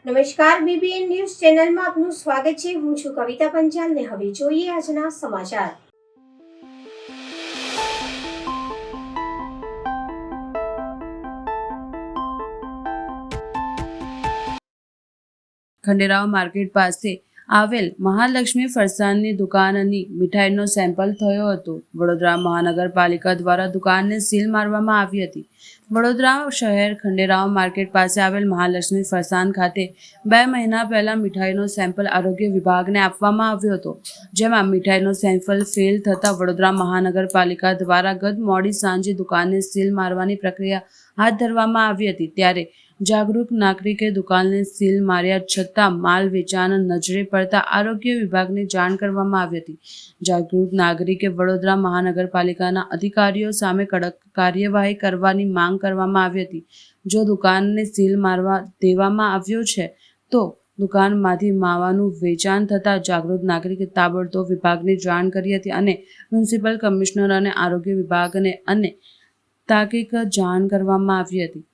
નમસ્કાર, BBN news ચેનલમાં આપનું સ્વાગત છે। હું છું કવિતા પંચાલ ને હવે જોઈએ આજના સમાચાર। ખંડેરાવ માર્કેટ પાસે આવેલ મહાલક્ષ્મી ફરસાણની દુકાનની મીઠાઈનો સેમ્પલ થયો હતો। વડોદરા મહાનગરપાલિકા દ્વારા દુકાનને સીલ મારવામાં આવી હતી। વડોદરા શહેર ખંડેરાવ માર્કેટ પાસે આવેલ મહાલક્ષ્મી ફરસાણ ખાતે 2 મહિના પહેલા મીઠાઈનો સેમ્પલ આરોગ્ય વિભાગને આપવામાં આવ્યો હતો, જેમાં મીઠાઈનો સેમ્પલ ફેલ થતાં વડોદરા મહાનગરપાલિકા દ્વારા ગત મોડી સાંજે દુકાનને સીલ મારવાની પ્રક્રિયા હાથ ધરવામાં આવી હતી। ત્યારે જાગૃત નાગરિકે દુકાનને સીલ માર્યા છતાં માલ વેચાણ નજરે પડતા આરોગ્ય વિભાગને જાણ કરવામાં આવી હતી। જાગૃત નાગરિકે વડોદરા મહાનગરપાલિકાના અધિકારીઓ સામે કડક કાર્યવાહી કરવાની માંગ કરવામાં આવી હતી। જો દુકાનને સીલ મારવા દેવામાં આવ્યો છે તો દુકાનમાંથી માવાનું વેચાણ થતાં જાગૃત નાગરિકે તાબડતોબ વિભાગને જાણ કરી હતી અને મ્યુનિસિપલ કમિશનર અને આરોગ્ય વિભાગને અને તાકીદ જાણ કરવામાં આવી હતી।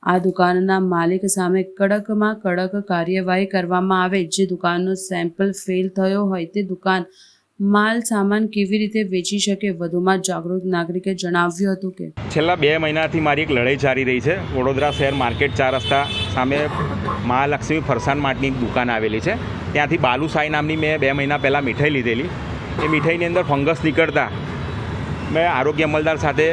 આ દુકાનના માલિક સામે કડકમાં કડક કાર્યવાહી કરવામાં આવે। જે દુકાનનો સેમ્પલ ફેલ થયો હોય તે દુકાન માલ સામાન કેવી રીતે વેચી શકે। વધુમાં જાગૃત નાગરિકે જણાવ્યું હતું કે છેલ્લા 2 મહિનાથી મારી એક લડાઈ ચાલી રહી છે। વડોદરા શહેર માર્કેટ 4 રસ્તા સામે મહાલક્ષ્મી ફરસાણ માર્ટની દુકાન આવેલી છે। ત્યાંથી બાલુસાઈ નામની મેં 2 મહિના પહેલાં મીઠાઈ લીધેલી। એ મીઠાઈની અંદર ફંગસ નીકળતા મેં આરોગ્ય અમલદાર સાથે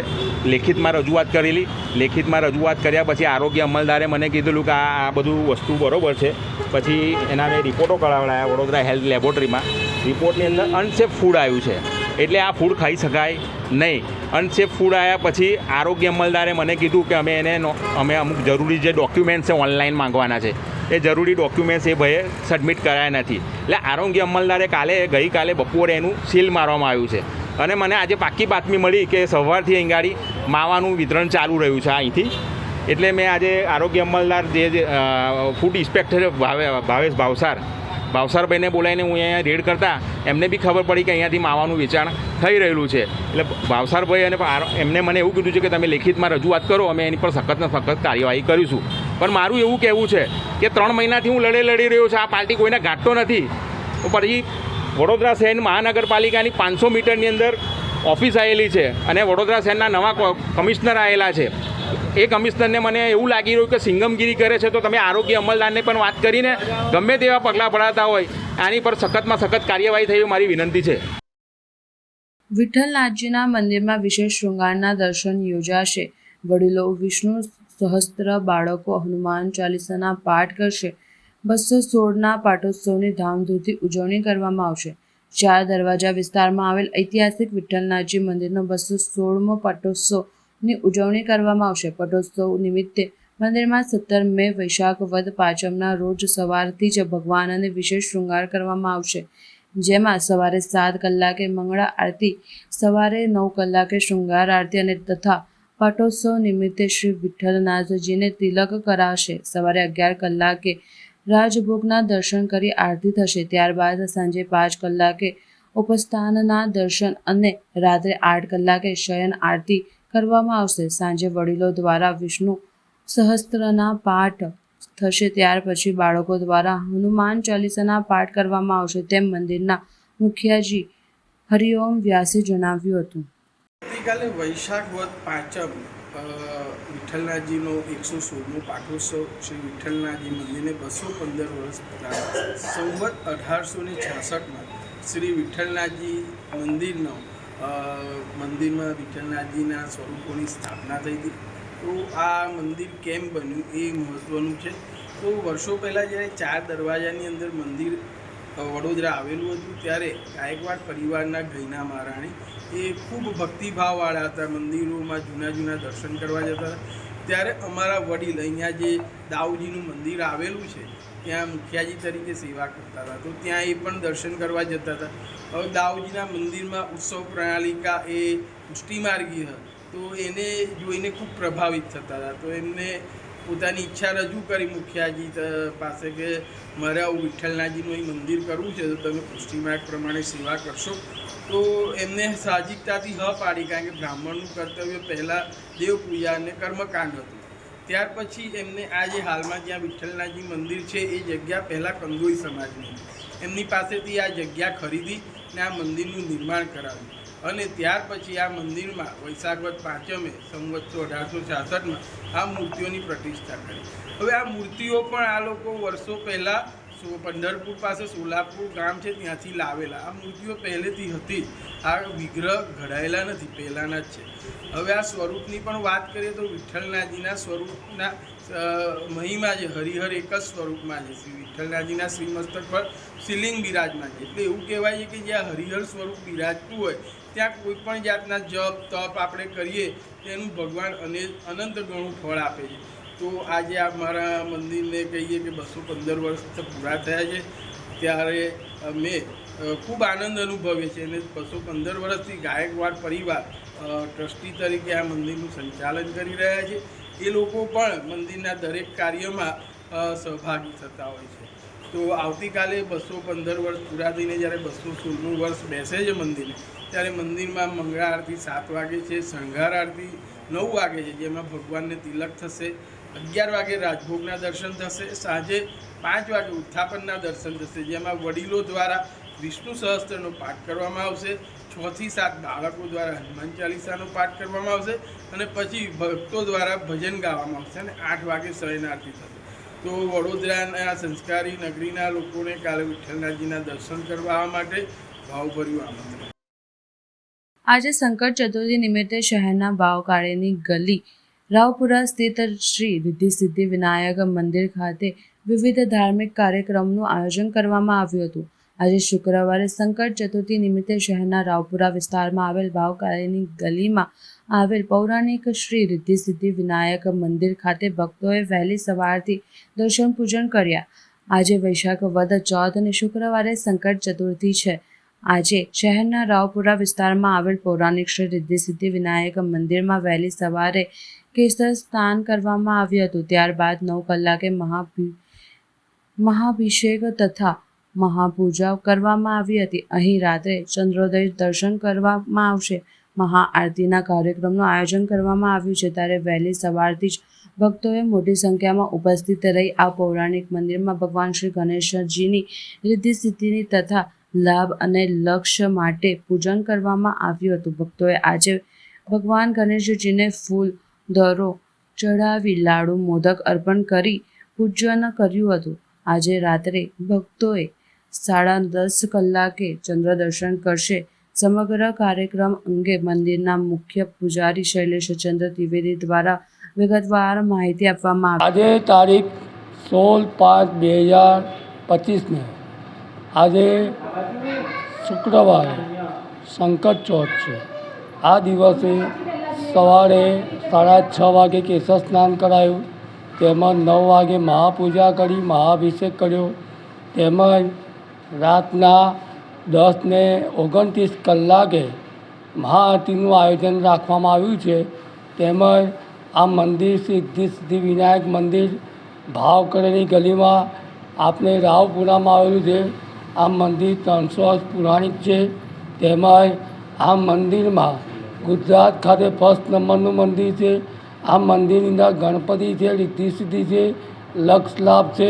લેખિતમાં રજૂઆત કરેલી। લેખિતમાં રજૂઆત કર્યા પછી આરોગ્ય અમલદારે મને કીધેલું કે આ બધું વસ્તુ બરાબર છે। પછી એના મેં રિપોર્ટો કરાવડાયા વડોદરા હેલ્થ લેબોરેટરીમાં। રિપોર્ટની અંદર અનસેફ ફૂડ આવ્યું છે, એટલે આ ફૂડ ખાઈ શકાય નહીં। અનસેફ ફૂડ આવ્યા પછી આરોગ્ય અમલદારે મને કીધું કે અમે અમુક જરૂરી જે ડોક્યુમેન્ટ્સ છે ઓનલાઈન માંગવાના છે, એ જરૂરી ડોક્યુમેન્ટ્સ એ ભાઈએ સબમિટ કરાયા નથી। એટલે આરોગ્ય અમલદારે ગઈકાલે બપોરે એનું સીલ મારવામાં આવ્યું છે અને મને આજે પાક્કી બાતમી મળી કે સવારથી અહીં ગાડી માવાનું વિતરણ ચાલુ રહ્યું છે અહીંથી। એટલે મેં આજે આરોગ્ય અમલદાર જે ફૂડ ઇન્સ્પેક્ટર ભાવેશ ભાવસારભાઈને બોલાવીને હું અહીંયા રેડ કરતા એમને બી ખબર પડી કે અહીંયાથી માવાનું વેચાણ થઈ રહેલું છે। એટલે ભાવસારભાઈ અને એમને મને એવું કીધું છે કે તમે લેખિતમાં રજૂઆત કરો, અમે એની પર સખતને સખત કાર્યવાહી કરીશું। પણ મારું એવું કહેવું છે કે 3 મહિનાથી હું લડી રહ્યો છું, આ પાર્ટી કોઈને ગાંઠતો નથી। પછી વડોદરા શહેર મહાનગરપાલિકાની 500 મીટરની અંદર ઓફિસ આવેલી છે અને વડોદરા શહેરના નવા કમિશનર આવેલા છે। એ કમિશનરને મને એવું લાગી રહ્યું કે સિંગમગીરી કરે છે, તો તમે આરોગ્ય અમલદારને પણ વાત કરીને ગમે તેવા પગલાં ભરાતા હોય આની પર સખતમાં સખત કાર્યવાહી થઈ મારી વિનંતી છે। વિઠ્ઠલનાથજીના મંદિરમાં વિશેષ શૃંગારના દર્શન યોજાશે। વડીલો વિષ્ણુ સહસ્ત્ર, બાળકો હનુમાન ચાલીસાના પાઠ કરશે। 216ના પાટોત્સવની ધામધૂમથી ઉજવણી કરવામાં આવશે। 4 દરવાજા વિસ્તારમાં આવેલ ઐતિહાસિક વિઠ્ઠલનાથજી મંદિરનો 216મો પાટોત્સવની ઉજવણી કરવામાં આવશે। પાટોત્સવ નિમિત્તે મંદિરમાં 17 મે વૈશાખ વદ પાંચમના રોજ સવારથી જ ભગવાનને વિશેષ શૃંગાર કરવામાં આવશે, જેમાં સવારે 7 કલાકે મંગળા આરતી, સવારે 9 કલાકે શૃંગાર આરતી અને તથા પાટોત્સવ નિમિત્તે શ્રી વિઠ્ઠલનાથજીને તિલક કરાશે। સવારે 11 કલાકે રાજભોગના દર્શન કરી આરતી થશે। ત્યારબાદ સાંજે 5 કલાકે ઉપસ્થાનના દર્શન અને રાત્રે 8 કલાકે શયન આરતી કરવામાં આવશે। સાંજે વડીલો દ્વારા વિષ્ણુ સહસ્ત્રના પાઠ થશે। ત્યાર પછી બાળકો દ્વારા હનુમાન ચાલીસાના પાઠ કરવામાં આવશે, તેમ મંદિરના મુખિયાજી હરિઓમ વ્યાસે જણાવ્યું હતું। આવતીકાલે વૈશાખ વદ પાંચમ વિઠ્ઠલનાથજીનો 116મો પાટોત્સવ શ્રી વિઠ્ઠલનાથજી મંદિરને 215 વર્ષ પૂરા। સંવત 1866માં શ્રી વિઠ્ઠલનાથજી મંદિરમાં વિઠ્ઠલનાથજીના સ્વરૂપોની સ્થાપના થઈ હતી। તો આ મંદિર કેમ બન્યું એ મહત્ત્વનું છે। તો વર્ષો પહેલાં જ્યારે 4 દરવાજાની અંદર મંદિર વડોદરા આવેલું હતું ત્યારે ગાયકવાડ પરિવારના ગૈના મહારાણી એ ખૂબ ભક્તિભાવવાળા હતા। મંદિરોમાં જૂના દર્શન કરવા જતા હતા। ત્યારે અમારા વડીલ અહીંયા જે દાઉજીનું મંદિર આવેલું છે ત્યાં મુખિયાજી તરીકે સેવા કરતા હતા, તો ત્યાં એ પણ દર્શન કરવા જતા હતા। હવે દાઉજીના મંદિરમાં ઉત્સવ પ્રણાલિકા એ પુષ્ટિમાર્ગી હતી, તો એને જોઈને ખૂબ પ્રભાવિત થતા હતા। તો એમને પોતાની ઈચ્છા રજૂ કરી મુખિયાજી પાસે કે મારે આવું વિઠ્ઠલનાથજીનું અહીં મંદિર કરવું છે, તો તમે પુષ્ટિમાર્ગ પ્રમાણે સેવા કરશો। તો એમને સાહજિકતાથી પાડી, કારણ કે બ્રાહ્મણનું કર્તવ્ય પહેલાં દેવ પૂજા અને કર્મકાંડ હતું। ત્યાર પછી એમને આ જે હાલમાં જ્યાં વિઠ્ઠલનાથજી મંદિર છે એ જગ્યા પહેલાં કંદોઈ સમાજની હતી. એમની પાસેથી આ જગ્યા ખરીદી ને આ મંદિરનું નિર્માણ કરાવ્યું અને ત્યાર પછી આ મંદિરમાં વૈશાખ વદ 5મે સંવત 1866માં આ મૂર્તિઓની પ્રતિષ્ઠા કરી. હવે આ મૂર્તિઓ પણ આ લોકો વર્ષો પહેલાં પંઢરપુર પાસે સોલાપુર ગામ છે ત્યાંથી લાવેલા. આ મૂર્તિઓ પહેલેથી હતી, આ વિગ્રહ ઘડાયેલા નથી, પહેલાંના જ છે. હવે આ સ્વરૂપની પણ વાત કરીએ તો વિઠ્ઠલનાથજીના સ્વરૂપના મહિમા છે. હરિહર એક જ સ્વરૂપમાં છે. શ્રી વિઠ્ઠલનાથજીના શ્રીમસ્તક પર શિવલિંગ બિરાજમાન છે. એટલે એવું કહેવાય છે કે જ્યાં હરિહર સ્વરૂપ બિરાજતું હોય ત્યાં કોઈ પણ જાતના જપ તપ આપણે કરીએ તેનું ભગવાન અનંત ઘણું ફળ આપે છે. તો આજે અમારા મંદિરને કહીએ કે 215 વર્ષ પૂરા થયા છે ત્યારે અમે ખૂબ આનંદ અનુભવીએ છીએ અને 215 વર્ષથી ગાયકવાડ પરિવાર ટ્રસ્ટી તરીકે આ મંદિરનું સંચાલન કરી રહ્યા છે. એ લોકો પણ મંદિરના દરેક કાર્યમાં સહભાગી થતા હોય છે. તો આવતીકાલે 215 વર્ષ પૂરા થઈને જ્યારે 216મું વર્ષ બેસે છે મંદિરે, ત્યારે મંદિરમાં મંગળા આરતી 7 વાગે છે, શણગાર આરતી 9 વાગે છે, જેમાં ભગવાનને તિલક થશે. 11 વાગે રાજભોગના દર્શન થશે. સાંજે 5 વાગે ઉત્થાપનના દર્શન થશે, જેમાં વડીલો દ્વારા વિષ્ણુ સહસ્ત્રનો પાઠ કરવામાં આવશે. 6 થી 7 બાળકો દ્વારા હનુમાન ચાલીસાનો પાઠ કરવામાં આવશે અને પછી ભક્તો દ્વારા ભજન ગાવામાં આવશે અને 8 વાગે શયન આરતી થશે. તો વડોદરાના સંસ્કારી નગરીના લોકોને કાલે વિઠ્ઠલનાથજીના દર્શન કરવા માટે ભાવભર્યું આમંત્રણ. આજે સંકટ ચતુર્થી નિમિત્તે શહેરના ભાવકાળીની ગલી રાવપુરા સ્થિત શ્રી રિદ્ધિ સિદ્ધિ વિનાયક મંદિર ખાતે વિવિધ ધાર્મિક કાર્યક્રમનું આયોજન કરવામાં આવ્યું હતું. આજે શુક્રવારે સંકટ ચતુર્થી નિમિત્તે શહેરના રાવપુરા વિસ્તારમાં આવેલ ભાવકાળીની ગલીમાં આવેલ પૌરાણિક શ્રી રિદ્ધિ સિદ્ધિ વિનાયક મંદિર ખાતે ભક્તોએ વહેલી સવારથી દર્શન પૂજન કર્યા. આજે વૈશાખ વદ 14 અને શુક્રવારે સંકટ ચતુર્થી છે. આજે શહેરના રાવપુરા વિસ્તારમાં આવેલ પૌરાણિક શ્રી રિદ્ધિ સિદ્ધિ વિનાયક મંદિરમાં વહેલી સવારે કેસર સ્નાન કરવામાં આવ્યું હતું. ત્યારબાદ 9 કલાકે મહાભિષેક તથા મહાપૂજા કરવામાં આવી હતી. અહીં રાત્રે ચંદ્રોદય દર્શન કરવામાં આવશે. મહાઆરતીના કાર્યક્રમનું આયોજન કરવામાં આવ્યું છે. ત્યારે વહેલી સવારથી જ ભક્તોએ મોટી સંખ્યામાં ઉપસ્થિત રહી આ પૌરાણિક મંદિરમાં ભગવાન શ્રી ગણેશજીની રિદ્ધિ સિદ્ધિની તથા લાભ અને લક્ષ્ય માટે પૂજન કરવામાં આવ્યું હતું. ભક્તોએ આજે ભગવાન ગણેશજીને ફૂલ દરો ચઢાવી લાડુ મોદક અર્પણ કરી પૂજન કર્યું હતું. આજે રાત્રે ભક્તોએ 10:30 કલાકે ચંદ્ર દર્શન કરશે. સમગ્ર કાર્યક્રમ અંગે મંદિરના મુખ્ય પૂજારી શૈલેષચંદ્ર ત્રિવેદી દ્વારા વિગતવાર માહિતી આપવામાં આવી. આજે તારીખ 16/5/2025ને આજે શુક્રવારે સંકટ ચોથ છે. આ દિવસે સવારે 6:30 વાગે કેસર સ્નાન કરાયું, તેમજ 9 વાગે મહાપૂજા કરી, મહાભિષેક કર્યો, તેમજ રાતના 10:29 કલાકે મહાઆરતીનું આયોજન રાખવામાં આવ્યું છે. તેમજ આ મંદિર સિદ્ધિ વિનાયક મંદિર ભાવકળીની ગલીમાં આપણે રાવપુરામાં આવેલું છે. આ મંદિર 300 વર્ષ પૌરાણિક છે. તેમજ આ મંદિરમાં ગુજરાત ખાતે ફર્સ્ટ નંબરનું મંદિર છે. આ મંદિરની અંદર ગણપતિ છે, રિદ્ધિ સિદ્ધિ છે, લક્ષ લાભ છે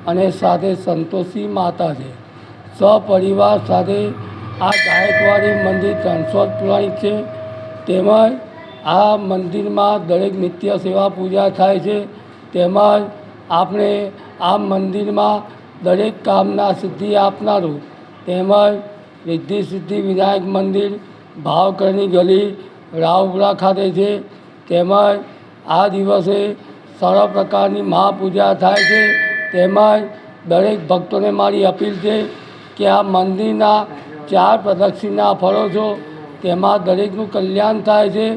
અને સાથે સંતોષી માતા છે. સપરિવાર સાથે આ ગાયકવાડી મંદિર 300 વર્ષ પૌરાણિક છે. તેમજ આ મંદિરમાં દરેક નિત્ય સેવા પૂજા થાય છે. તેમજ આપણે આ મંદિરમાં દરેક કામના સિદ્ધિ આપનારું તેમજ રિદ્ધિ સિદ્ધિ વિનાયક મંદિર ભાવકળની ગલી રાવપુરા ખાતે છે. તેમજ આ દિવસે સર્વ પ્રકારની મહાપૂજા થાય છે. તેમજ દરેક ભક્તોને મારી અપીલ છે કે આ મંદિરના 4 પ્રદક્ષિણા ફરો છો, તેમાં દરેકનું કલ્યાણ થાય છે.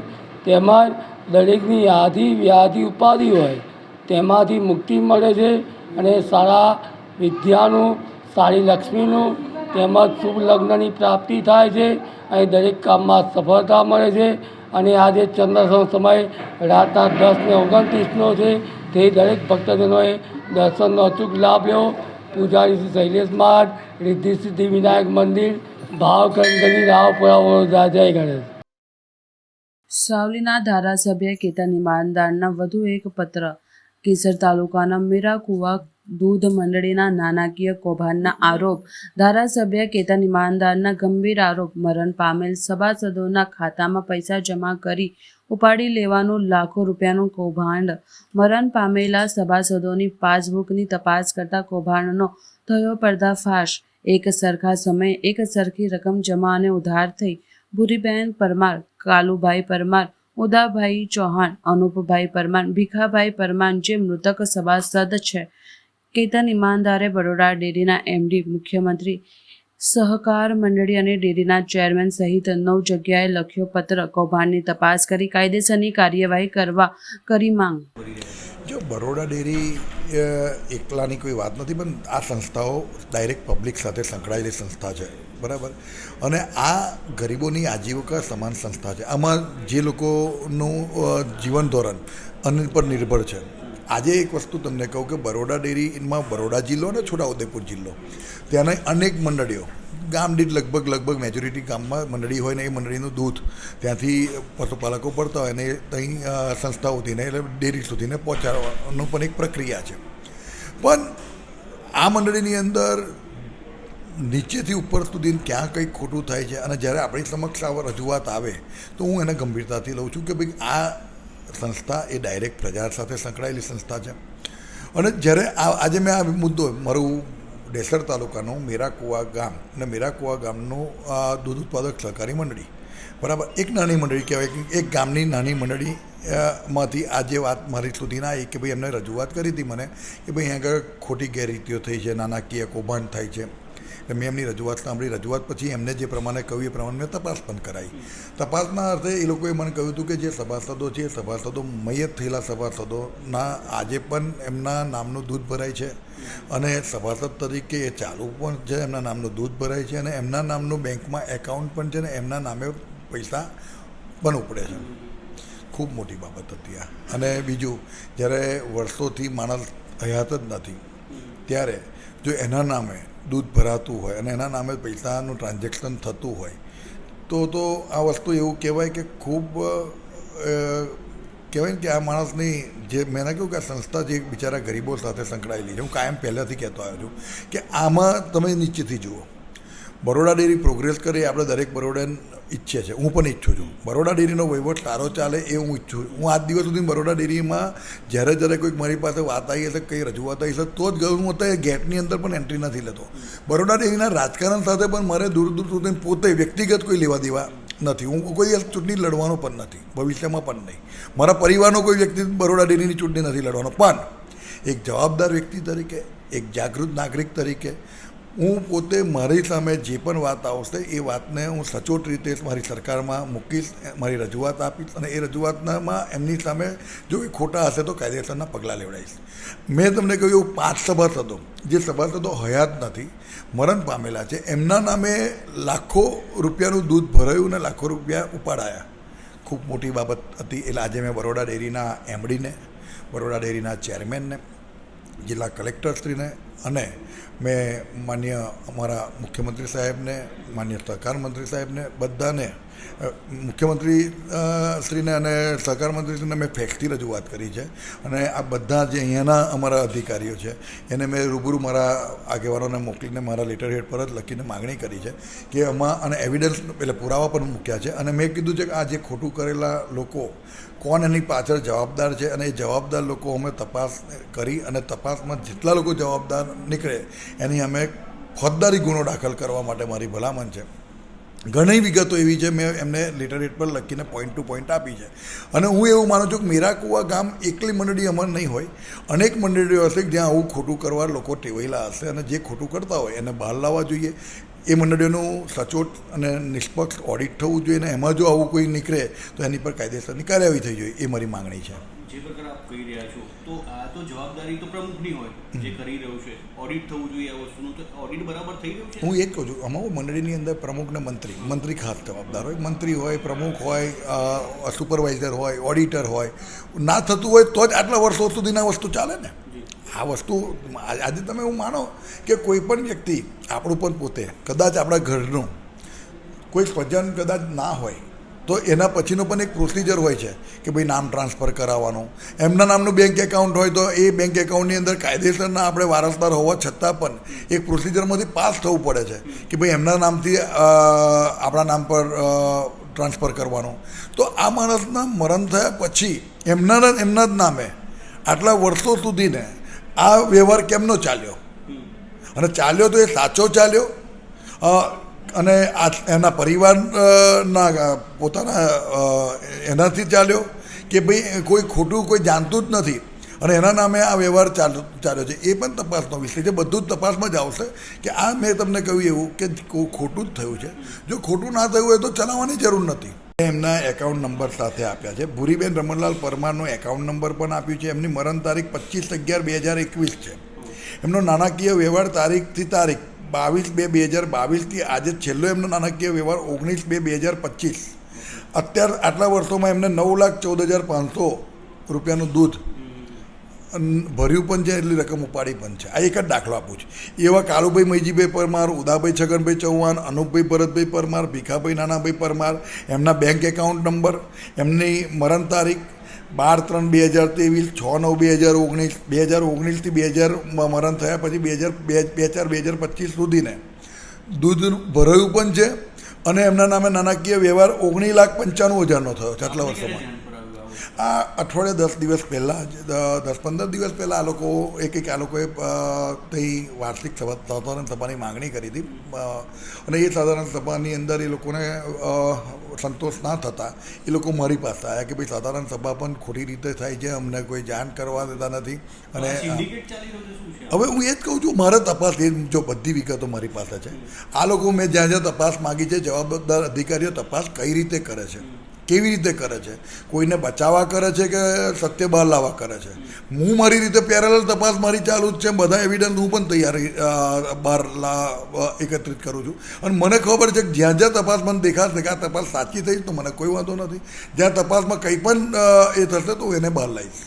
તેમજ દરેકની વ્યાધિ ઉપાધિ હોય તેમાંથી મુક્તિ મળે છે અને સારા વિદ્યાનું, સારી લક્ષ્મીનું તેમજ શુભ લગ્નની પ્રાપ્તિ થાય છે અને દરેક કામમાં સફળતા મળે છે. અને આજે ચંદ્રગ્રહણ સમય રાતના 10:29નો છે. તે દરેક ભક્તજનોએ દર્શનનો અચૂક લાભ લેવો. પૂજારી શ્રી શૈલેષ મહારાજ, રિદ્ધિ સિદ્ધિ વિનાયક મંદિર, ભાવકળની રાવપુરા, વડોદરા. જય ગણેશ. સાવલીના ધારાસભ્ય કેતન ઇમાનદારના વધુ એક પત્ર કેસર તાલુકાના મીરાકુવા દૂધ મંડળીના નાણાકીય કૌભાંડના આરોપ, ધારાસભ્ય કેતન ઈમાનદારના ગંભીર આરોપ, મરણ પામેલ સભાસદોના ખાતામાં પૈસા જમા કરી ઉપાડી લેવાનું લાખો રૂપિયાનું કૌભાંડ, મરણ પામેલા સભાસદોની પાસબુકની તપાસ કરતા કૌભાંડનો થયો પર્દાફાશ, એક સરખા સમયે એક સરખી રકમ જમા અને ઉધાર થઈ, ભૂરીબેન પરમાર, કાલુભાઈ પરમાર, ઉદાભાઈ ચૌહાણ, અનુપભાઈ પરમાર, ભીખાભાઈ પરમાર જે મૃતક સભાસદ છે. કેતન ઈમાનદારે બરોડા ડેરીના એમડી, મુખ્યમંત્રી સહકાર મંડળી અને ડેરીના ચેરમેન સહિત 9 જગ્યાએ લખ્યો પત્ર, કૌભાંડની તપાસ કરી કાયદેસરની કાર્યવાહી કરવા કરી માંગ. જો બરોડા ડેરી એકલાની કોઈ વાત નથી, પણ આ સંસ્થાઓ ડાયરેક્ટ પબ્લિક સાથે સંકળાયેલી સંસ્થા છે, બરાબર. અને આ ગરીબોની આજીવિકા સમાન સંસ્થા છે. આમાં જે લોકોનું જીવન ધોરણ અન્ન પર નિર્ભર છે. આજે એક વસ્તુ તમને કહું કે બરોડા ડેરીમાં બરોડા જિલ્લો અને છોટાઉદેપુર જિલ્લો, ત્યાંના અનેક મંડળીઓ, ગામ દીઠ લગભગ મેજોરિટી ગામમાં મંડળી હોય ને એ મંડળીનું દૂધ ત્યાંથી પશુપાલકો પડતા હોય અને ત્યાં સંસ્થાઓથીને એટલે ડેરી સુધીને પહોંચાડવાનું પણ એક પ્રક્રિયા છે. પણ આ મંડળીની અંદર નીચેથી ઉપર સુધી ક્યાં કંઈક ખોટું થાય છે અને જ્યારે આપણી સમક્ષ આ રજૂઆત આવે તો હું એને ગંભીરતાથી લઉં છું કે ભાઈ આ સંસ્થા એ ડાયરેક્ટ પ્રજા સાથે સંકળાયેલી સંસ્થા છે. અને જ્યારે આજે મેં આ મુદ્દો મારું ડેસર તાલુકાનું મીરાકુવા ગામ અને મીરાકુવા ગામનું દૂધ ઉત્પાદક સહકારી મંડળી, બરાબર, એક નાની મંડળી કહેવાય કે એક ગામની નાની મંડળી માંથી આ જે વાત મારી સુધી ના આવી કે ભાઈ એમને રજૂઆત કરી હતી મને કે ભાઈ અહીં આગળ ખોટી ગેરરીતિઓ થઈ છે, નાણાકીય કૌભાંડ થાય છે. મેં એમની રજૂઆત સાંભળી. રજૂઆત પછી એમને જે પ્રમાણે કહ્યું એ પ્રમાણે મેં તપાસ પણ કરાવી. તપાસના અર્થે એ લોકોએ મને કહ્યું હતું કે જે સભાસદો છે એ સભાસદો મયત થયેલા સભાસદોના આજે પણ એમના નામનું દૂધ ભરાય છે અને સભાસદ તરીકે એ ચાલુ પણ છે, એમના નામનું દૂધ ભરાય છે અને એમના નામનું બેંકમાં એકાઉન્ટ પણ છે ને એમના નામે પૈસા પણ ઉપડે છે. ખૂબ મોટી બાબત હતી આ. અને બીજું, જ્યારે વર્ષોથી માણસ હયાત જ નથી ત્યારે જો એના નામે દૂધ ભરાતું હોય અને એના નામે પૈસાનું ટ્રાન્ઝેક્શન થતું હોય તો આ વસ્તુ એવું કહેવાય કે ખૂબ કહેવાય ને કે આ માણસની જે મેં કહ્યું કે આ સંસ્થા જે બિચારા ગરીબો સાથે સંકળાયેલી છે, હું કાયમ પહેલાંથી કહેતો આવ્યો છું કે આમાં તમે નીચેથી જુઓ. બરોડા ડેરી પ્રોગ્રેસ કરે આપણે દરેક બરોડાને ઈચ્છે છે, હું પણ ઈચ્છું છું. બરોડા ડેરીનો વહીવટ સારો ચાલે એ હું ઈચ્છું છું. હું આજ દિવસ સુધી બરોડા ડેરીમાં જ્યારે કોઈક મારી પાસે વાત આવી હશે, કંઈ રજૂઆત આવી હશે તો જ ગયું. હું અત્યારે ગેટની અંદર પણ એન્ટ્રી નથી લેતો. બરોડા ડેરીના રાજકારણ સાથે પણ મારે દૂર સુધી પોતે વ્યક્તિગત કોઈ લેવા દેવા નથી. હું કોઈ ચૂંટણી લડવાનો પણ નથી, ભવિષ્યમાં પણ નહીં. મારા પરિવારનો કોઈ વ્યક્તિ બરોડા ડેરીની ચૂંટણી નથી લડવાનો. પણ એક જવાબદાર વ્યક્તિ તરીકે, એક જાગૃત નાગરિક તરીકે હું પોતે મારી સામે જે પણ વાત આવશે એ વાતને હું સચોટ રીતે મારી સરકારમાં મૂકીશ, મારી રજૂઆત આપીશ અને એ રજૂઆતમાં એમની સામે જો એ ખોટા હશે તો કાયદેસરના પગલાં લેવડાવીશ. મેં તમને કહ્યું 5 સભાસદો, જે સભાસદો હયાત નથી, મરણ પામેલા છે, એમના નામે લાખો રૂપિયાનું દૂધ ભરાયું અને લાખો રૂપિયા ઉપાડાયા. ખૂબ મોટી બાબત હતી. એટલે આજે મેં બરોડા ડેરીના એમડીને, બરોડા ડેરીના ચેરમેનને, જિલ્લા કલેક્ટરશ્રીને અને મેં માન્ય અમારા મુખ્યમંત્રી સાહેબને, માન્ય સહકાર મંત્રી સાહેબને, બધાને, મુખ્યમંત્રી શ્રીને અને સહકાર મંત્રીશ્રીને મેં ફેક્સથી રજૂઆત કરી છે. અને આ બધા જે અહીંયાના અમારા અધિકારીઓ છે એને મેં રૂબરૂ મારા આગેવાનોને મોકલીને મારા લેટર હેડ પર જ લખીને માગણી કરી છે કે આમાં અને એવિડન્સ એટલે પુરાવા પણ મૂક્યા છે. અને મેં કીધું છે કે આ જે ખોટું કરેલા લોકો કોણ એની પાછળ જવાબદાર છે અને એ જવાબદાર લોકો અમે તપાસ કરી અને તપાસમાં જેટલા લોકો જવાબદાર નીકળે એની અમે ફોજદારી ગુનો દાખલ કરવા માટે મારી ભલામણ છે. ઘણી વિગતો એવી છે મેં એમને લેટર હેડ પર લખીને પોઈન્ટ ટુ પોઈન્ટ આપી છે. અને હું એવું માનું છું કે મીરાકુવા ગામ એકલી મંડળી અમાર નહીં હોય, અનેક મંડળીઓ હશે જ્યાં આવું ખોટું કરવા લોકો ટેવાયેલા હશે અને જે ખોટું કરતા હોય એને બહાર લાવવા જોઈએ. એ મંડળીઓનું સચોટ અને નિષ્પક્ષ ઓડિટ થવું જોઈએ અને એમાં જો આવું કોઈ નીકળે તો એની પર કાયદેસરની કાર્યવાહી થઈ જોઈએ, એ મારી માગણી છે. જે પ્રકાર આપ કહી રહ્યા છો તો આ તો જવાબદારી તો પ્રમુખની હોય, જે કરી રહ્યું છે ઓડિટ થવું જોઈએ આ વસ્તુનું, તો ઓડિટ બરાબર થઈ રહ્યું છે. હું એક કહું છું, આમાં મંડળીની અંદર પ્રમુખ ને મંત્રી ખાસ જવાબદાર હોય. મંત્રી હોય, પ્રમુખ હોય, સુપરવાઇઝર હોય, ઓડિટર હોય. ના થતું હોય તો જ આટલા વર્ષો સુધીના વસ્તુ ચાલે ને. આ વસ્તુ આજે તમે એવું માનો કે કોઈ પણ વ્યક્તિ, આપણું પણ પોતે કદાચ આપણા ઘરનું કોઈ સ્વજન કદાચ ના હોય તો એના પછીનો પણ એક પ્રોસિજર હોય છે કે ભાઈ નામ ટ્રાન્સફર કરાવવાનું. એમના નામનું બેંક એકાઉન્ટ હોય તો એ બેંક એકાઉન્ટની અંદર કાયદેસરના આપણે વારસદાર હોવા છતાં પણ એક પ્રોસિજરમાંથી પાસ થવું પડે છે કે ભાઈ એમના નામથી આપણા નામ પર ટ્રાન્સફર કરવાનો. તો આ માણસના મરણ થયા પછી એમના જ નામે આટલા વર્ષો સુધીને આ વ્યવહાર કેમનો ચાલ્યો, અને ચાલ્યો તો એ સાચો ચાલ્યો અને એના પરિવારના પોતાના એનાથી ચાલ્યો કે ભાઈ કોઈ ખોટું કોઈ જાણતું જ નથી અને એના નામે આ વ્યવહાર ચાલ્યો છે, એ પણ તપાસનો વિષય છે. બધું જ તપાસમાં જ આવશે કે આ મેં તમને કહ્યું એવું કે ખોટું જ થયું છે. જો ખોટું ના થયું હોય તો ચલાવવાની જરૂર નથી. એમના એકાઉન્ટ નંબર સાથે આપ્યા છે. ભૂરીબેન રમણલાલ પરમારનો એકાઉન્ટ નંબર પણ આપ્યું છે. એમની મરણ તારીખ 25/11/2021 છે. એમનો નાણાકીય વ્યવહાર તારીખથી તારીખ 22/2/2022થી આજે છેલ્લો એમનો નાણાકીય વ્યવહાર 19/2/2025. અત્યાર આટલા વર્ષોમાં એમને 9,14,500 રૂપિયાનું દૂધ ભર્યું પણ છે, એટલી રકમ ઉપાડી પણ છે. આ એક જ દાખલો આપું છું. એવા કાળુભાઈ મૈજીભાઈ પરમાર, ઉદાભાઈ છગનભાઈ ચૌહાણ, અનુપભાઈ ભરતભાઈ પરમાર, ભીખાભાઈ નાનાભાઈ પરમાર, એમના બેંક એકાઉન્ટ નંબર, એમની મરણ તારીખ 12/3/2023, 6/9/2019, 2019થી 2000 મરણ થયા પછી 2004-2025 સુધીને દૂધ ભરાયું પણ છે અને એમના નામે નાણાકીય વ્યવહાર 19,95,000નો થયો છે આટલા વર્ષોમાં. આ અઠવાડિયે 10 દિવસ પહેલાં 10-15 દિવસ પહેલાં આ લોકો આ લોકોએ કંઈ વાર્ષિક સાધારણ સભાની માગણી કરી હતી અને એ સાધારણ સભાની અંદર એ લોકોને સંતોષ ના થતાં એ લોકો મારી પાસે આવ્યા કે ભાઈ સાધારણ સભા પણ ખોટી રીતે થાય છે, અમને કોઈ જાણ કરવા દેતા નથી. અને હવે હું એ જ કહું છું, મારે તપાસ જો બધી વિગતો મારી પાસે છે. આ લોકો મેં જ્યાં જ્યાં તપાસ માગી છે, જવાબદાર અધિકારીઓ તપાસ કઈ રીતે કરે છે, કેવી રીતે કરે છે, કોઈને બચાવવા કરે છે કે સત્ય બહાર લાવવા કરે છે. હું મારી રીતે પેરેલલ તપાસ મારી ચાલુ જ છે. બધા એવિડન્સ હું પણ તૈયારી બહાર એકત્રિત કરું છું અને મને ખબર છે કે જ્યાં જ્યાં તપાસ મને દેખાશે કે આ તપાસ સાચી થઈ તો મને કોઈ વાંધો નથી. જ્યાં તપાસમાં કંઈ પણ એ થશે તો એને બહાર લાવીશ.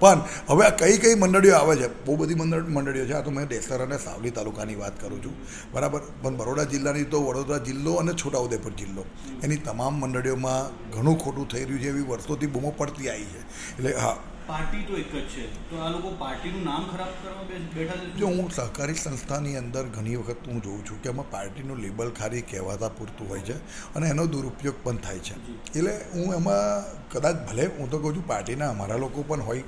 પણ હવે આ કઈ મંડળીઓ આવે છે, બહુ બધી મંડળીઓ છે. આ તો મેં દેસર અને સાવલી તાલુકાની વાત કરું છું, બરાબર. પણ બરોડા જિલ્લાની તો વડોદરા જિલ્લો અને છોટાઉદેપુર જિલ્લો એની તમામ મંડળીઓમાં ઘણું ખોટું થઈ રહ્યું છે એવી વર્ષોથી બૂમો પડતી આવી છે. એટલે હા, પાર્ટી તો એક જ છે, તો આ લોકો પાર્ટીનું નામ ખરાબ કરવા બેઠા છે. જો હું સહકારી સંસ્થાની અંદર ઘણી વખત હું જોઉં છું કે એમાં પાર્ટીનું લેબલ ખાલી કહેવાતા પૂરતું હોય છે અને એનો દુરુપયોગ પણ થાય છે. એટલે હું એમાં કદાચ ભલે હું તો કહું છું પાર્ટીના અમારા લોકો પણ હોય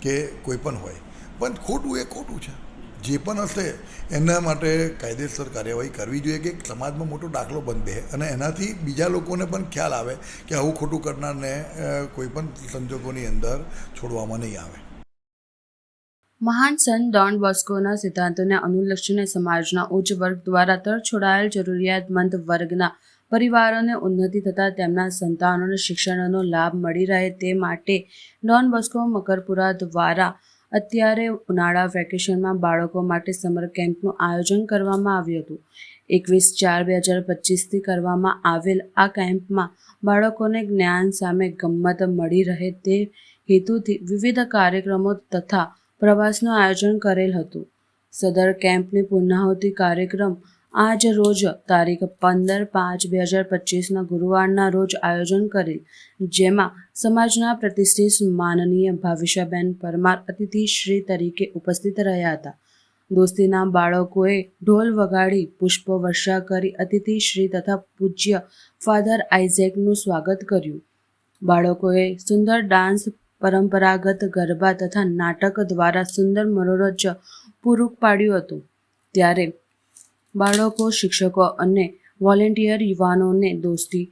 કે કોઈ પણ હોય, પણ ખોટું એ ખોટું છે. જે પણ હશે એના માટે કાયદેસર કાર્યવાહી કરવી જોઈએ કે સમાજમાં મોટો દાખલો બંધે અને એનાથી બીજા લોકોને પણ ખ્યાલ આવે કે આવું ખોટું કરનારને કોઈ પણ સંજોગોની અંદર છોડવામાં નહીં આવે. મહાન સંત ડોન બોસ્કોના સિદ્ધાંતોને અનુલક્ષીને સમાજના ઉચ્ચ વર્ગ દ્વારા તરછોડાયેલ જરૂરિયાતમંદ વર્ગના પરિવારોને ઉન્નતિ થતાં તેમના સંતાનોને શિક્ષણનો લાભ મળી રહે તે માટે ડોન બોસ્કો મકરપુરા દ્વારા અત્યારે ઉનાળા વેકેશનમાં બાળકો માટે સમર કેમ્પનું આયોજન કરવામાં આવ્યું હતું. 21/4/2025થી કરવામાં આવેલ આ કેમ્પમાં બાળકોને જ્ઞાન સામે ગમ્મત મળી રહે તે હેતુથી વિવિધ કાર્યક્રમો તથા પ્રવાસનું આયોજન કરેલ હતું. સદર કેમ્પની પૂર્ણાહુતિ કાર્યક્રમ આજ રોજ તારીખ 15/5/2025ના ગુરુવારના રોજ આયોજન કરેલ, જેમાં સમાજના પ્રતિષ્ઠિત માનનીય ભાવિશાબેન પરમાર અતિથિશ્રી તરીકે ઉપસ્થિત રહ્યા હતા. દોસ્તીના બાળકોએ ઢોલ વગાડી પુષ્પ વર્ષા કરી અતિથિશ્રી તથા પૂજ્ય ફાધર આઇઝેકનું સ્વાગત કર્યું. બાળકોએ સુંદર ડાન્સ, પરંપરાગત ગરબા તથા નાટક દ્વારા સુંદર મનોરંજન પૂરું પાડ્યું હતું. ત્યારે બાળકો, શિક્ષકો અને વોલેન્ટિયર યુવાનોને દોસ્તી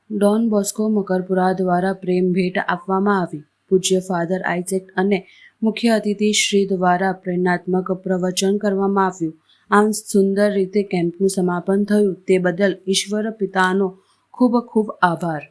ડોન બોસ્કો મકરપુરા દ્વારા પ્રેમ ભેટ આપવામાં આવી. પૂજ્ય ફાધર આઇઝેક અને મુખ્ય અતિથિ શ્રી દ્વારા પ્રેરણાત્મક પ્રવચન કરવામાં આવ્યું. આમ સુંદર રીતે કેમ્પનું સમાપન થયું તે બદલ ઈશ્વર પિતાનો ખૂબ ખૂબ આભાર.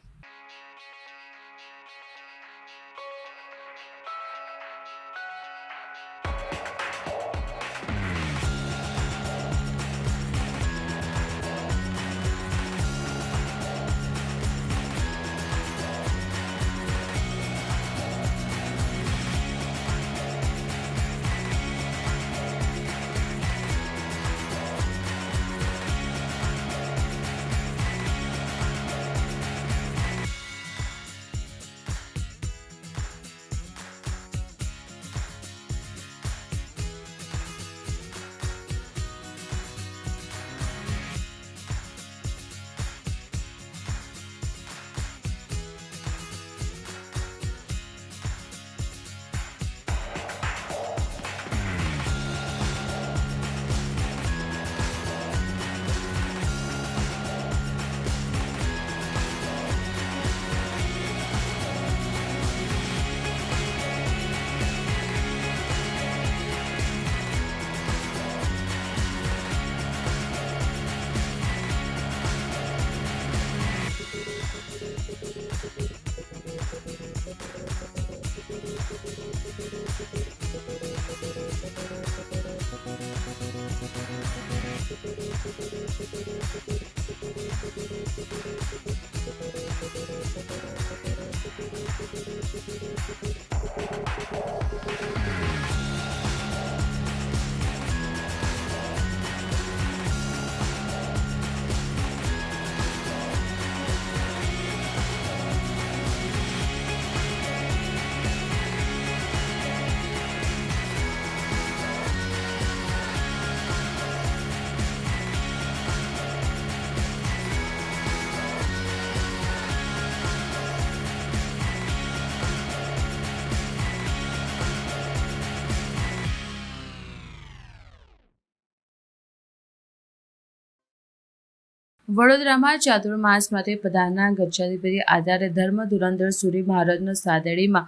વડોદરામાં ચાતુર્માસ માટે પધારનાર ગચ્છાધિપતિ આચાર્ય ધર્મ ધુરંધર સુરી મહારાજનો સાદડીમાં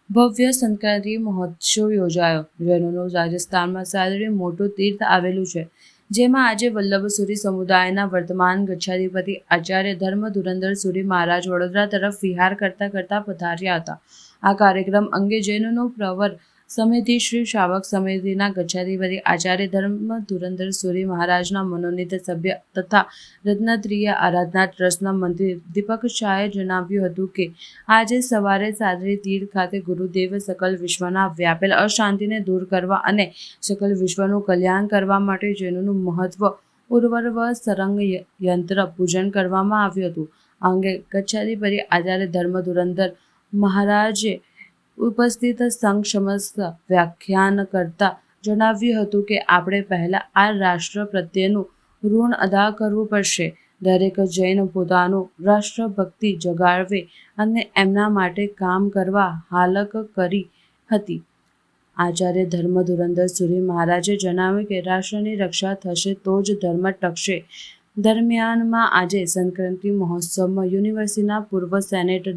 ભવ્ય સંક્રાંતિ મહોત્સવ યોજાયો. જૈનોનું રાજસ્થાનમાં સાદડી મોટું તીર્થ આવેલું છે, જેમાં આજે વલ્લભ સુરી સમુદાયના વર્તમાન ગચ્છાધિપતિ આચાર્ય ધર્મ ધુરંધર સુરી મહારાજ વડોદરા તરફ વિહાર કરતા પધાર્યા હતા. આ કાર્યક્રમ અંગે જૈનોનો પ્રવર સમિતિ શ્રી શ્રાવક સમિતિના ગચ્છાધિપતિ આચાર્ય ધર્મ ધુરંધર સુરી મહારાજના મનોનીત સભ્ય તથા રત્નત્રિય આરાધના ટ્રસ્ટના મંત્રી દીપક શાહે જણાવ્યું હતું કે આજે સવારે સાદડી તીર્થ ખાતે ગુરુદેવ સકલ વિશ્વના વ્યાપેલ અશાંતિને દૂર કરવા અને સકલ વિશ્વનું કલ્યાણ કરવા માટે જૈનોનું મહત્વ ઉર્વરવ સરંગ યંત્ર પૂજન કરવામાં આવ્યું હતું. આ અંગે ગચ્છાધિપતિ આચાર્ય ધર્મ ધુરંધર મહારાજે ઉપસ્થિત સંઘ સમસ્ત વ્યાખ્યાન કરતા જણાવ્યું હતું કે આપણે પહેલા આ રાષ્ટ્ર પ્રત્યેનું ઋણ અદા કરવું પડશે. દરેક જૈન પોતાનું રાષ્ટ્રભક્તિ જગાડવે અને એમના માટે કામ કરવા હાલક કરી હતી. આચાર્ય ધર્મ ધુરંધર સુરી મહારાજે જણાવ્યું કે રાષ્ટ્રની રક્ષા થશે તો જ ધર્મ ટકશે. દરમિયાનમાં આજે સંક્રાંતિ મહોત્સવમાં યુનિવર્સિટીના પૂર્વ સેનેટ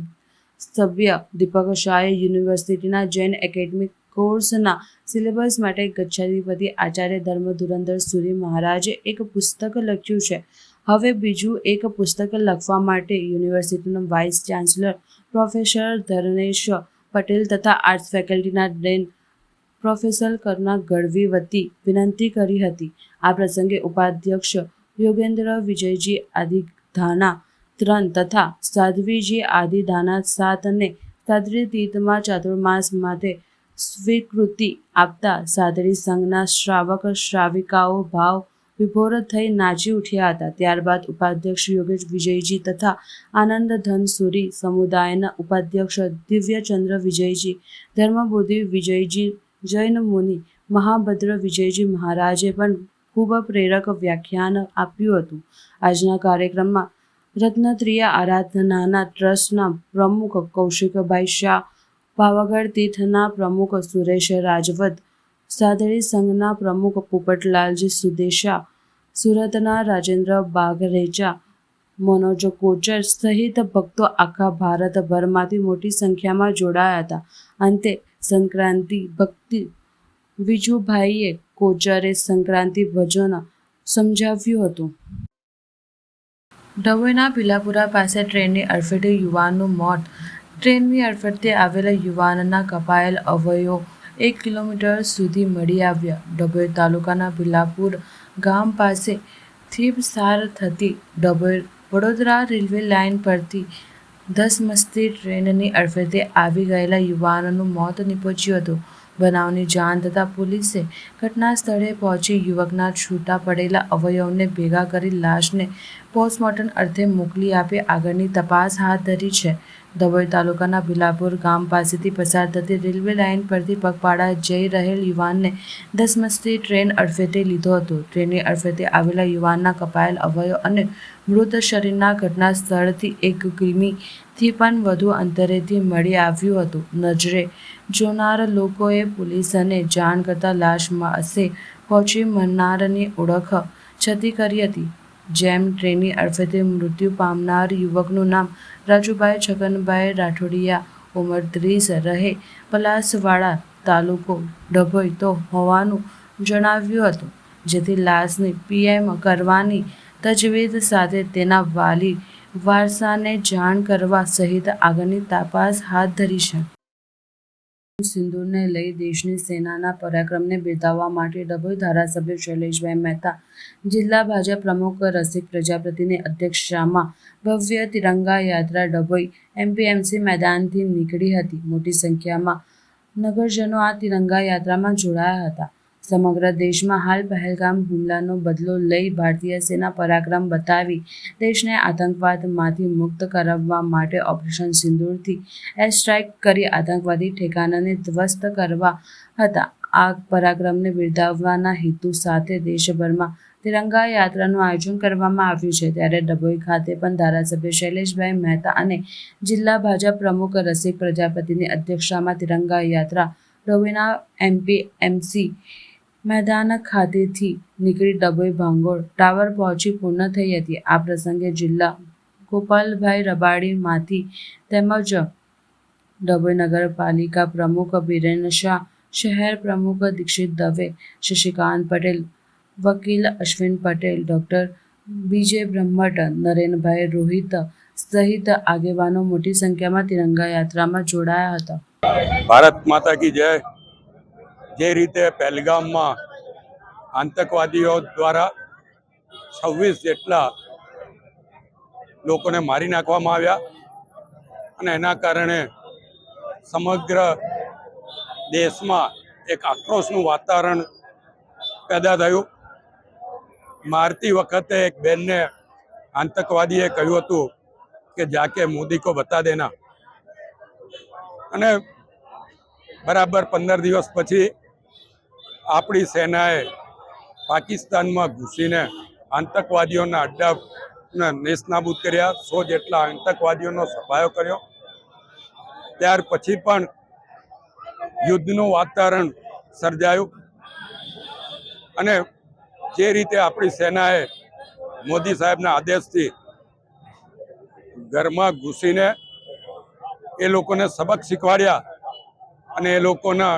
સભ્ય દીપક શાહે યુનિવર્સિટીના જૈન એકેડમિક કોર્સના સિલેબસ માટે ગચ્છાધિપતિ આચાર્ય ધર્મ ધુરંધર સુરી મહારાજે એક પુસ્તક લખ્યું છે. હવે બીજું એક પુસ્તક લખવા માટે યુનિવર્સિટીના vice chancellor professor Dharmesh Patel તથા આર્ટ્સ ફેકલ્ટીના ડેન પ્રોફેસર કરુણા ગઢવી વતી વિનંતી કરી હતી. આ પ્રસંગે ઉપાધ્યક્ષ યોગેન્દ્ર વિજયજી આદિધાના 3 તથા સાધ્વીજી આદિધાના 7 અને સાદડી તીર્થમાં ચાતુર્માસ માટે સ્વીકૃતિ આપતા સાદડી સંઘના શ્રાવક શ્રાવિકાઓ ભાવ વિભોર થઈ નાચી ઉઠ્યા હતા. ત્યારબાદ ઉપાધ્યક્ષ યોગેશ વિજયજી તથા આનંદ ધન સુરી સમુદાયના ઉપાધ્યક્ષ દિવ્યચંદ્ર વિજયજી, ધર્મબોધિ વિજયજી, જૈન મુનિ મહાભદ્ર વિજયજી મહારાજે પણ ખૂબ પ્રેરક વ્યાખ્યાન આપ્યું હતું. આજના કાર્યક્રમમાં રત્નત્રિય આરાધનાના ટ્રસ્ટના પ્રમુખ કૌશિકભાઈ શાહ, પાવાગઢ તીર્થના પ્રમુખ સુરેશ રાજવત, સાદડી સંઘના પ્રમુખ પોપટલાલજી સુદેશા, સુરતના રાજેન્દ્ર બાઘરેચા, મનોજ કોચર સહિત ભક્તો આખા ભારતભરમાંથી મોટી સંખ્યામાં જોડાયા હતા. અંતે સંક્રાંતિ ભક્તિ વિજુભાઈએ કોચરે સંક્રાંતિ ભજન સમજાવ્યું હતું. ડભોઈના ભીલાપુરા પાસે ટ્રેનની અડફેટે યુવાનનું મોત. ટ્રેનની અડફેટે આવેલા યુવાનના કપાયેલ અવયવો 1 કિલોમીટર સુધી મળી આવ્યા. ડભોઈ તાલુકાના ભીલાપુર ગામ પાસેથી પસાર થતી ડભોઈ વડોદરા રેલવે લાઇન પરથી ધસમસતી ટ્રેનની અડફેટે આવી ગયેલા યુવાનનું મોત નીપજ્યું હતું. બનાવની જાણ થતાં પોલીસે ઘટના સ્થળે પહોંચી યુવકના છૂટા પડેલા અવયવોને ભેગા કરી લાશને પોસ્ટમોર્ટમ અર્થે મોકલી આપી આગળની તપાસ હાથ ધરી છે. ડભોઈ તાલુકાના ભીલાપુર ગામ પાસેથી પસાર થતી રેલવે લાઇન પરથી પગપાળા જઈ રહેલ યુવાનને ધસમસતી ટ્રેન અડફેટે લીધો હતો. ટ્રેનની અડફેટે આવેલા યુવાનના કપાયેલ અવયવ અને મૃત શરીરના ઘટના સ્થળથી 1 કિમીથી પણ વધુ અંતરેથી મળી આવ્યું હતું. નજરે જોનાર લોકોએ પોલીસને જાણ કરતાં લાશ પાસે પહોંચી મરનારની ઓળખ છતી કરી હતી. જેમ ટ્રેનની અડફેટે મૃત્યુ પામનાર યુવકનું નામ રાજુભાઈ છગનભાઈ રાઠોડિયા, ઉંમર 30, રહે પલાસવાડા, તાલુકો ડભોઈ તો હોવાનું જણાવ્યું હતું. જેથી લાશની પીએમ કરવાની તજવીજ સાથે તેના વાલી વારસાને જાણ કરવા સહિત આગળની તપાસ હાથ ધરી છે. સિંદૂરને લઈ દેશની સેનાના પરાક્રમને બિરદાવવા માટે ડભોઈ ધારાસભ્ય શૈલેષભાઈ મહેતા, જિલ્લા ભાજપ પ્રમુખ રસિક પ્રજાપતિની અધ્યક્ષતામાં ભવ્ય તિરંગા યાત્રા ડભોઈ એપીએમસી મેદાનથી નીકળી હતી. મોટી સંખ્યામાં નગરજનો આ તિરંગા યાત્રામાં જોડાયા હતા. સમગ્ર દેશમાં હાલ પહેલગામ હુમલાનો બદલો લઈ ભારતીય સેના પરાક્રમ બતાવી દેશને આતંકવાદમાંથી મુક્ત કરાવવા માટે ઓપરેશન સિંદૂરથી એર સ્ટ્રાઇક કરી આતંકવાદી ઠેકાણાને ધ્વસ્ત કરવા હતા. આ પરાક્રમને બિરદાવવાના હેતુ સાથે દેશભરમાં તિરંગા યાત્રાનું આયોજન કરવામાં આવ્યું છે. ત્યારે ડભોઈ ખાતે પણ ધારાસભ્ય શૈલેષભાઈ મહેતા અને જિલ્લા ભાજપ પ્રમુખ રસિક પ્રજાપતિની અધ્યક્ષતામાં તિરંગા યાત્રા ડભોઈના એપીએમસી મેદાન ખાતેથી નીકળી ડભોઈ ભાંગોળ ટાવર પહોંચી પૂર્ણ થઈ હતી. આ પ્રસંગે જિલ્લા ગોપાલભાઈ રબાડીમાંથી તેમજ ડભોઈ નગરપાલિકા પ્રમુખ બિરેન શાહ, શહેર પ્રમુખ દીક્ષિત દવે, શશિકાંત પટેલ, વકીલ અશ્વિન પટેલ, ડૉક્ટર બીજે બ્રહ્મટ, નરેનભાઈ રોહિત સહિત આગેવાનો મોટી સંખ્યામાં તિરંગા યાત્રામાં જોડાયા હતા. ભારત માતા કી જય. જે રીતે પહેલગામમાં આતંકવાદીઓ દ્વારા 26 જેટલા લોકોને મારી નાખવામાં આવ્યા અને એના કારણે સમગ્ર દેશમાં એક આક્રોશનું વાતાવરણ પેદા થયું. મારતી વખતે એક બહેનને આતંકવાદીએ કહ્યું હતું કે જાકે મોદી કો બતા દેના, અને બરાબર 15 દિવસ પછી આપણી સેનાએ પાકિસ્તાનમાં ઘૂસીને આતંકવાદીઓના અડ્ડાને નેસ્તનાબૂદ કર્યા. 100 જેટલા આતંકવાદીઓનો સફાયો કર્યો. ત્યાર પછી પણ યુદ્ધનું વાતાવરણ સર્જાયું અને જે રીતે આપણી સેનાએ મોદી સાહેબના આદેશથી ઘરમાં ઘૂસીને એ લોકોને સબક શીખવાડ્યા અને એ લોકોના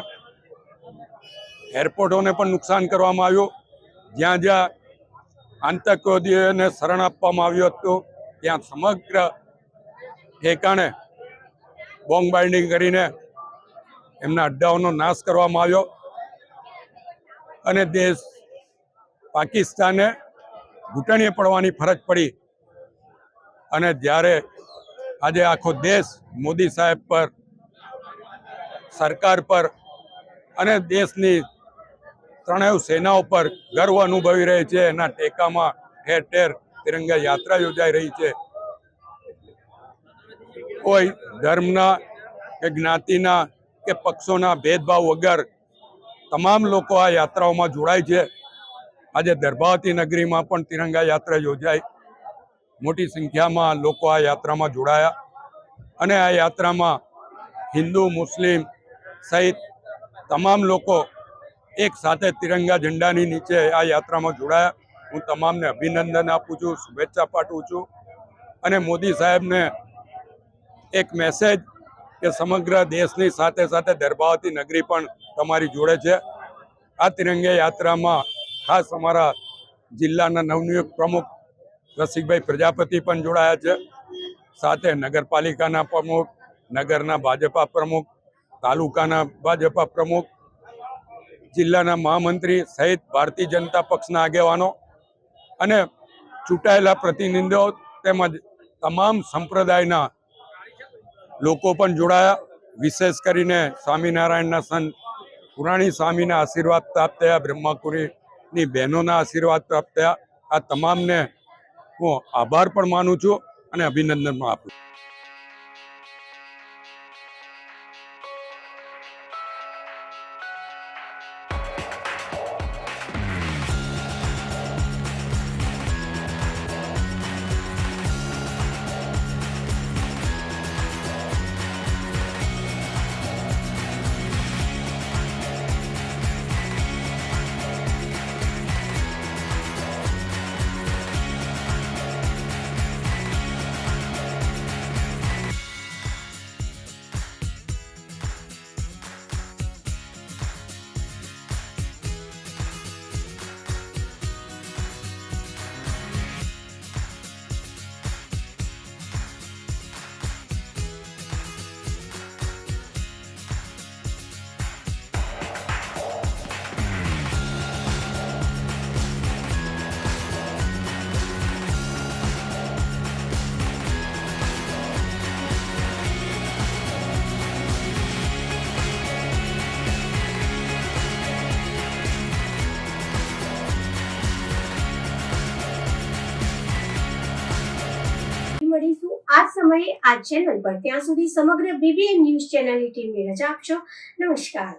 એરપોર્ટોને પણ નુકસાન કરવામાં આવ્યું. જ્યાં જ્યાં આતંકવાદીઓને શરણ આપવામાં આવ્યું હતું ત્યાં સમગ્ર ઠેકાણે બોમ્બ બાઇન્ડિંગ કરીને એમના અડ્ડાઓનો નાશ કરવામાં આવ્યો અને દેશ પાકિસ્તાને ઘૂંટણીએ પડવાની ફરજ પડી. અને જ્યારે આજે આખો દેશ મોદી સાહેબ પર, સરકાર પર અને દેશની ત્રણેય સેનાઓ પર ગર્વ અનુભવી રહી છે, એના ટેકામાં ઠેર ઠેર તિરંગા યાત્રા યોજાઈ રહી છે. કોઈ ધર્મના કે જ્ઞાતિના કે પક્ષોના ભેદભાવ વગર તમામ લોકો આ યાત્રાઓમાં જોડાય છે. આજે દર્ભાવતી નગરીમાં પણ તિરંગા યાત્રા યોજાઈ. મોટી સંખ્યામાં લોકો આ યાત્રામાં જોડાયા અને આ યાત્રામાં હિન્દુ, મુસ્લિમ સહિત તમામ લોકો એક સાથે તિરંગા ઝંડાની નીચે આ યાત્રામાં જોડાયા. હું તમામને અભિનંદન આપું છું, શુભેચ્છા પાઠવું છું અને મોદી સાહેબને એક મેસેજ કે સમગ્ર દેશની સાથે સાથે દર્ભાવતી નગરી પણ તમારી જોડે છે. આ તિરંગા યાત્રામાં ખાસ અમારા જિલ્લાના નવનિયુક્ત પ્રમુખ રસિકભાઈ પ્રજાપતિ પણ જોડાયા છે. સાથે નગરપાલિકાના પ્રમુખ, નગરના ભાજપા પ્રમુખ, તાલુકાના ભાજપા પ્રમુખ, જિલ્લાના મહામંત્રી સહિત ભારતીય જનતા પક્ષના આગેવાનો અને ચૂંટાયેલા પ્રતિનિધિઓ તેમજ તમામ સંપ્રદાયના લોકો પણ જોડાયા. વિશેષ કરીને સ્વામિનારાયણના સંત પુરાણી સ્વામીના આશીર્વાદ પ્રાપ્ત થયા, બ્રહ્માકુરીની બહેનોના આશીર્વાદ પ્રાપ્ત થયા. આ તમામને હું આભાર પણ માનું છું અને અભિનંદન પણ આપું છું. મળીશું આ સમયે આ ચેનલ પર. ત્યાં સુધી સમગ્ર BBN ન્યૂઝ ચેનલની ટીમને રજા આપશો. નમસ્કાર.